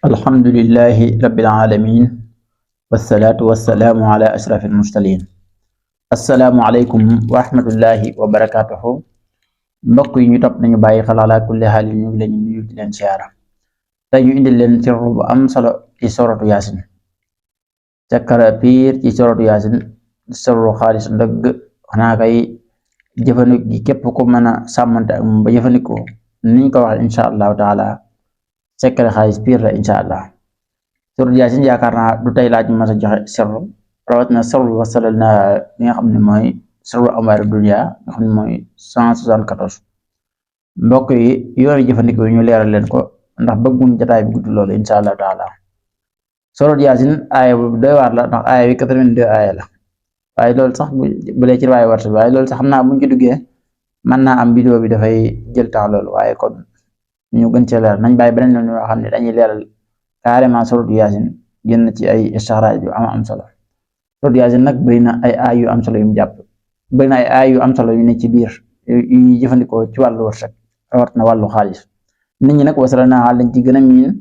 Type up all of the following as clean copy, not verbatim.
alhamdulillahi rabbil alamin wassalatu wassalamu ala ashrafil mursalin assalaamu aleykum wa rahmatullahi wa barakatuhu mbokk yi ñu topp nañu bàyyi xel ala kulli haal ñu ngi leen nuyu di leen siyaara tey ñu indil leen sirru bu am solo ci soratu yaasin cakkara piir ci soratu yaasin sirru xaalis dëgg xanaa kay jëfandik gi képp ku mën a sàmmante ak moom ba jëfandikoo niñ ko wax insha allahu taala secret xaalis piir la insha allah sirru yaasin yaakaar naa du tey laaj mas a joxe sirru rawat na sirru wasalal na li nga xam ne mooy sirru amwaari dunya nga xam ne mooy 174 mbokk yi yoonu jëfandikoo yi ñu leeral leen ko ndax bëgguñ jotaay bi gudd loolu insha allah taala sirru yaasin aaya bu doy waar la ndax aaya bi 82 aaya la waaye loolu sax bu dee ci waaye war waaye loolu sax xam naa buñ ci duggee mën naa am vidéo bi dafay jël temps loolu waaye kon ñu gën cee leeral nañ bàyyi beneen yoon yoo xam ne dañuy leeral carrément sirru yaasin génn ci ay istixraaj yu am solo sirru yaasin nag bëri na ay aay yu am solo yu mu jàpp bëri na ay aay yu am solo yu ne ci biir yu ñuy jëfandikoo ci wàllu wërsëg rawat na wàllu xaalis nit ñi nag wasala naa lañ ci gën a miin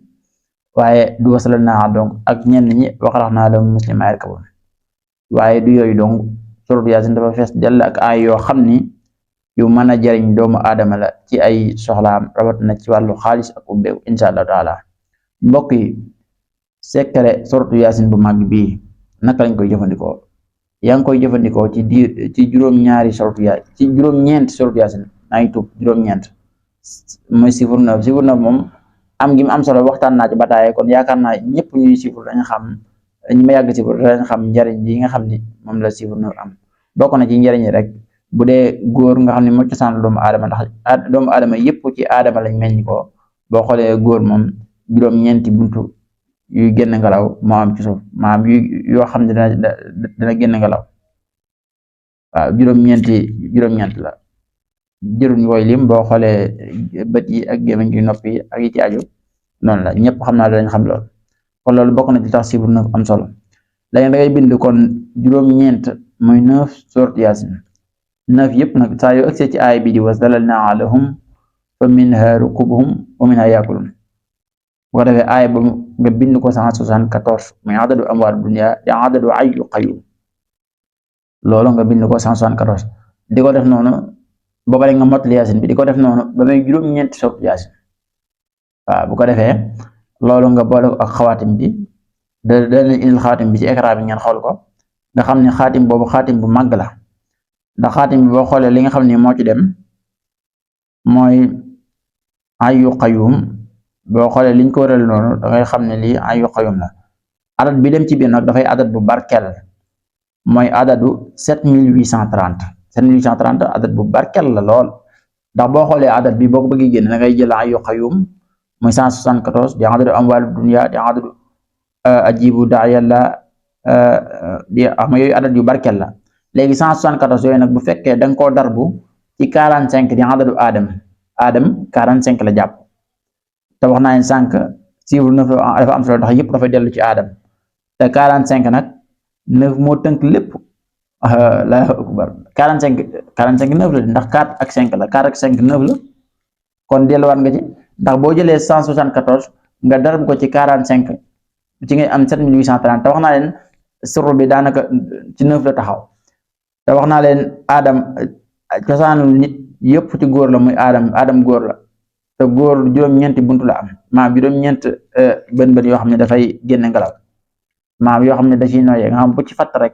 waaye du wasala naa donc ak ñenn ñi waxalax naa la muslim ay rekaboon waaye du yooyu donc sirru yaasin dafa fees dell ak aay yoo xam ni yu mën a jariñ doomu aadama la ci ay soxlaam rawat na ci wàllu xaalis ak ubbeeku insha allah taala mbokk yi secret sirru yaasin bu mag bii naka lañ koy jëfandikoo yaa ngi koy jëfandikoo ci juróom-ñaari sirru yaasin ci juróom-ñeent sirru yaasin maa ngi tuub juróom-ñeent mooy chiffre 9 moom am gi mu am solo waxtaan naa ci bataaye kon yaakaar naa ñëpp ñuy chiffre dañ xam ñi ma yàgg chiffre dañ xam njariñ yi nga xam ni moom la chiffre 9 am bokk na ci njariñ rek bu dee góor nga xam ne moo cosaan doomu aadama ndax doomu aadama yëpp ci aadama lañ meññ ko boo xoolee góor moom juróom-ñeenti buntu yuy génn ngelaw moo am ci suuf maam yoo xam ne dana génn ngelaw waaw juróom-ñeent la jëruñ koy lim boo xoolee bët yi ak gémmiñ gi nopp yi ak yi ci aju noonu la ñëpp xam naa dañ xam loolu kon loolu bokk na ci tax chiffre 9 am solo léegi da ngay bind kon juróom-ñeent mooy 9 sirru yaasin 9 yëpp nag saa yoo agsee ci aay bi di wasalalnaa alayhim fa minhaa rakuubuhum wa minhaa yaakuluun bu ko defee aaya ba nga bind ko 174 muy adadu amwaar dunya di adadu ayyu qayyum loolu nga bind ko 174 di ko def noonu ba pare nga mottali yaasin bi di ko def noonu ba muy juróom-ñeent sirru yaasin waaw bu ko defee loolu nga boole ko ak xawaatim bi da leen indil xawaatim bi ci écran bi ngeen xool ko nga xam ne xaatim boobu xaatim bu màgg la ndax xaatim bi boo xoolee li nga xam ne moo ci dem mooy ayyu qayyum boo xoolee liñ ko wëral noonu da ngay xam ne lii ayyu qayyum la adat bi dem ci biir nag dafay adat bu barkel mooy adadu 7830 adat bu barkel la lool ndax boo xoolee adat bi boo ko bëggee génn da ngay jël ayyu qayyum muy 174 di adadu amwaalu dunya di adadu ajibu daayalla di am yooyu adat yu barkel la léegi 174 yooyu nag bu fekkee da nga koo darbu ci 45 di adadu Adam 45 la jàpp te wax naa leen sànq chiffre 9 dafa am solo ndax yëpp dafay dellu ci Adam te 45 nag 9 moo tënk lépp Allahu akbar 45 9 la ndax 4 ak 5 la 4 ak 5 9 la kon delluwaat nga ci ndax boo jëlee 174 nga darbu ko ci 45 ci ngay am 7830 te wax naa leen sirru bi daanaka ci 9 la taxaw. te wax naa leen Adam cosaanu nit yëpp ci góor la muy Adam góor la te góor juróom-ñeenti buntu la am maam juróom-ñeent bën yoo xam ne dafay génn ngelaw maam yoo xam ne da ciy noyyee nga xam bu ci fatt rek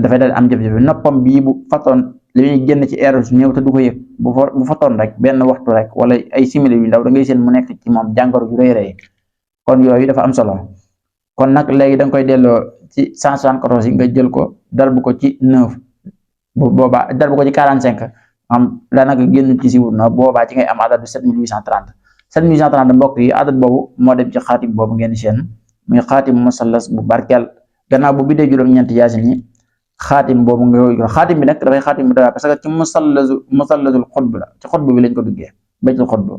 dafay daal am jafe-jafe noppam bii bu fattoon li ñuy génn ci air su néew te du ko yëg bu fattoon rek benn waxtu rek wala ay simili yu ndaw da ngay seen mu nekk ci moom jàngoro ju rëy rëy kon yooyu dafa am solo kon nag léegi da nga koy delloo ci 174 yi nga jël ko darbu ko ci 9 bu boobaa darbu ko ci 45 am daanaka génn ci siwur na boobaa ci ngay am adat bi 7830 mbokk yi adat boobu moo dem ci xaatim boobu ngeen seen muy xaatim musallas bu barkeel gannaaw bu bidee juróom-ñeent yaasin yi xaatim boobu nga xaatim bi nag dafay xaatim bu dara parce que ci musallasul xutb la ci xutb bi lañ ko duggee baytul xutb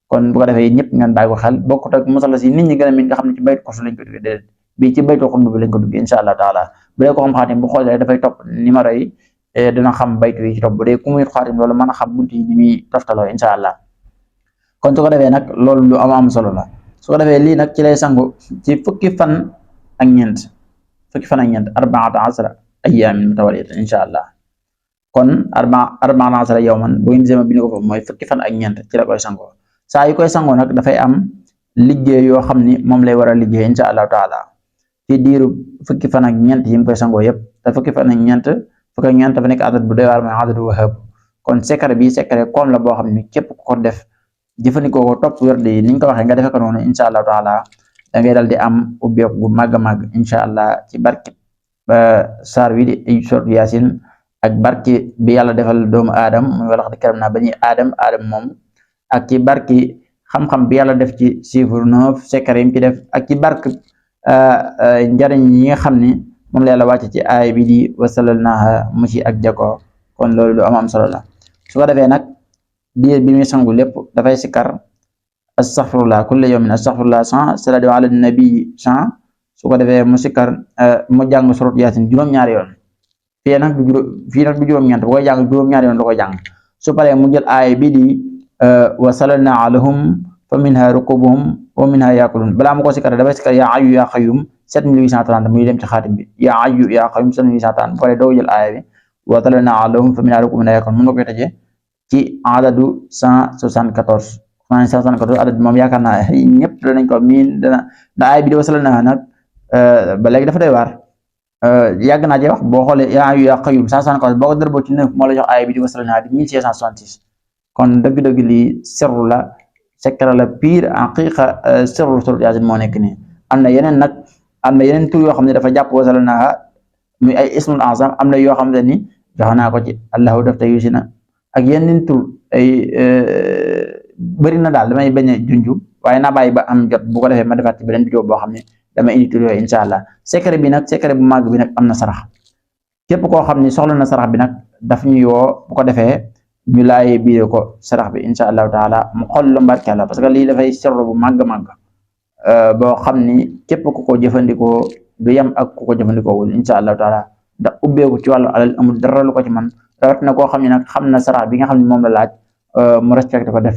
kon bu ko defee ñëpp ngeen bàyyi ko xel bokkut ak musallas yi nit ñi gën a miin nga xam ne ci baytu xutb lañ ko duggee déedéet bii ci baytul xutb bi lañ ko duggee insha allah taala bu dee ko xam xaatim bu xoolee dafay topp numéro yi dina xam baytu yi ci topp bu dee ku muy xaatim loolu mën a xam buntu yi ni muy toftaloo insha allah kon su ko defee nag loolu lu am solo la su ko defee lii nag ci lay sangu ci fukki fan ak ñeent 14 ayyaamin mutawaliyatan insha allah. kon 14 yawman bu ngeen gisee ma bind ko foofu mooy fukki fan ak ñeent ci la koy sangoo. saa yu koy sangoo nag dafay am liggéey yoo xam ni moom lay war a liggéey insha allahu taala ci diiru fukki fan ak ñeent yi mu koy sangoo yëpp. te fukki fan ak ñeent dafa nekk adat bu doy waar mooy adatu wahab. kon secret bi secret koom la boo xam ni képp ku ko def jëfandikoo ko topp wérd yi ni ñu ko waxee nga defee ko noonu insha allahu taala da ngay dal di am ubbeeku bu màgg a màgg insha allah ci barke saar wi di sourate Yaasin ak barke bi yàlla defal doomu aadam muy wala xad karam naa bani aadam moom ak ci barke xam-xam bi yàlla def ci chiffre 9 secret yi mu ci def ak ci barke njariñ yi nga xam ni moom la yàlla wàcce ci aay bi di wasalalnaaha musi ak jako. kon loolu lu am solo la. su ko defee nag diir bi muy sangu lépp dafay sikkar astaghfirullah kulli yawmin astaghfirullah 100 salaatu ala nabi 100. su ko defee mu sikkar mu jàng surat Yaasin juróom-ñaari yoon. fii nag du juróom-ñeent bu koy jàng juróom-ñaari yoon da koy jàng. su paree mu jël aay bi di wasalalnaa lahum fa minha rukubuhum wa minha yaakulun. balaa mu ko sikkar dafay sikkar yaa ayyu yaa qayyum 7830 muy dem ci xaatim bi yaa ayyu yaa qayyum 7830 bu paree doo jël aaya bi wasalalnaa lahum fa minha rukubuhum wa minha yaakulun. mun nga koy tëjee ci adadu 174 adad bi moom yaakaar naa ñëpp danañ ko miin da aay bi di wasalalnaa nag ba léegi dafa doy waar. yàgg naa ci wax boo xoolee yaa ayyu yaa qayyum 174 boo ko darboo ci 9 moo la jox aay bi di wasalalnaa di 1666. kon dëgg-dëgg lii sirru la secret la pire haqiqa sirru surat Yaasin moo nekk nii. am na yeneen tur yoo xam ne dafa jàpp wasalalnaa muy ay ismul azam. am na yoo xam ne ni jox naa ko ci allahu dafta yusina ak yeneen tur ay bëri na daal damay bañ a junju waaye naa bàyyi ba am jot bu ko defee ma defaat ci beneen vidéo boo xam ne dama indi tur yooyu incha allah. secret bi nag secret bu màgg bi nag am na sarax. képp koo xam ne soxla na sarax bi nag daf ñuy woo bu ko defee ñu laayee biir ko sarax bi incha allahu taala mu xool lu mbarke la parce que lii dafay sirru bu màgg boo xam ni képp ku ko jëfandikoo du yem ak ku ko jëfandikoo wul incha allahu taala ndax ubbeeku ci wàllu alal amul dara lu ko ci man rawat na koo xam ne nag xam na sarax bi nga xam ne moom la laaj mu respecté ko def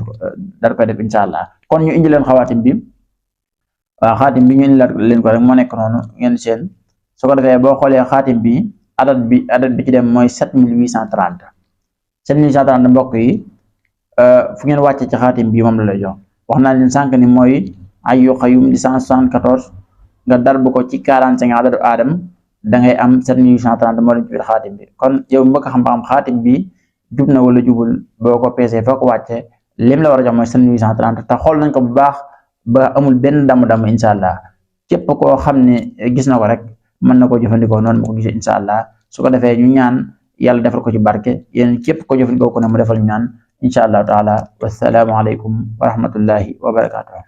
dara koy def incha allah. kon ñu indi leen xawaatim bi waaw xaatim bi ñu indi leen ko rek moo nekk noonu ngeen seen. su ko defee boo xoolee xaatim bi adat bi ci dem mooy 7830 7830 mbokk yi fu ngeen wàcce ci xaatim bi moom la lay jox. wax naa leen sànq ni mooy ayyu qayyum di 174 nga darbu ko ci 45 adadu aadam da ngay am 7830 moo leen ci biir xaatim bi. kon yow mbokk xam xaatim bi jub na wala jubul boo ko peesee foo ko wàcce lim la war a jox mooy 7830 te xool nañ ko bu baax ba amul benn damm incha allah. képp koo xam ne gis na ko rek mën na koo jëfandikoo noonu ma ko gisee incha allah. su ko defee ñu ñaan yàlla defal ko ci barke yéen képp ko jëfandikoo ko ne mu defal ñu ñaan incha allahu taala. wassalaamu aleykum wa rahmatullahi wa barakatuh.